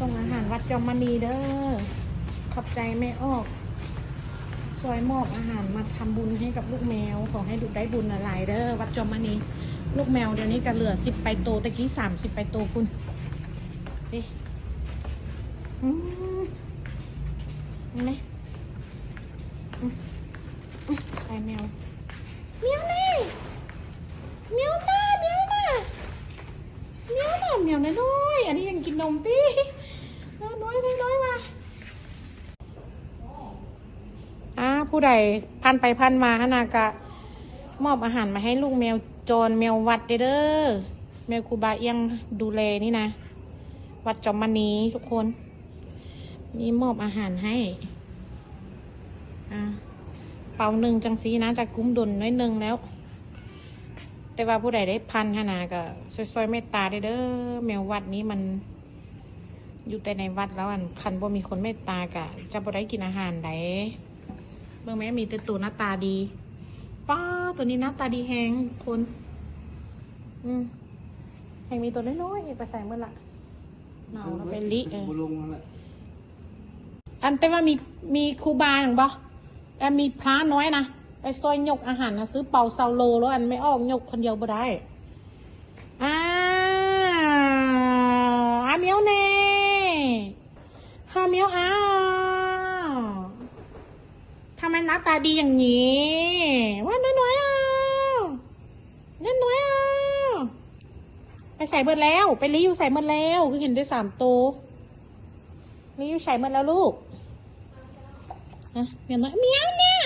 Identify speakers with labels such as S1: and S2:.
S1: ส่งอาหารวัดจอมมณีเด้อขอบใจไม่ออกช่วยมอบอาหารมาทำบุญให้กับลูกแมวขอให้ดูได้บุญอะไรเด้อวัดจอมมณีลูกแมวเดี๋ยวนี้ก็เหลือ10ไปโตตะกี้30ไปโตคุณดินี่ไหมใส่แมวเมียวนี่เมียวหน้าเมียวหน้าเมียวหน้าเมียวน้อยอันนี้ยังกินนมตีน้อยมาผู้ใดพันไปพันมาฮนากะมอบอาหารมาให้ลูกแมวจรแมววัดเด้อแมวครูบาเอียงดูแลนี่นะวัดจอมมณีทุกคนนี่มอบอาหารให้เป่าหนึ่งจังสีนะจากกุ้มดนน้อยหนึ่งแล้วแต่ว่าผู้ใดได้พันฮนาก็ซอยๆเมตตาเด้อแมววัดนี้มันอยู่แต่ในวัดแล้วคันบ่มีคนเมตตากะจะบ่ได้กินอาหารได้เมื่อแม้มีแต่ตัวหน้าตาดีป้าตัวนี้หน้าตาดีแฮงคนแฮงมีตัวน้อยๆไปใส่เมื่อละเนาะเป็นลิอันแต่ว่ามีครูบาอย่างบ่มีพระน้อยนะไปซอยยกอาหารนะซื้อเป่าเซาโลแล้วอันไม่ออกยกคนเดียวบ่ได้เมียวเน่เมียวทำไมหน้าตาดีอย่างนี้ว่าน้อยไปใส่เบิดแล้วไปรีวิวใส่เบิดแล้วคือเห็นได้3 ตัวรีวิวใส่เบิดแล้วลูกเมียวน้อยเมียวเนี่ย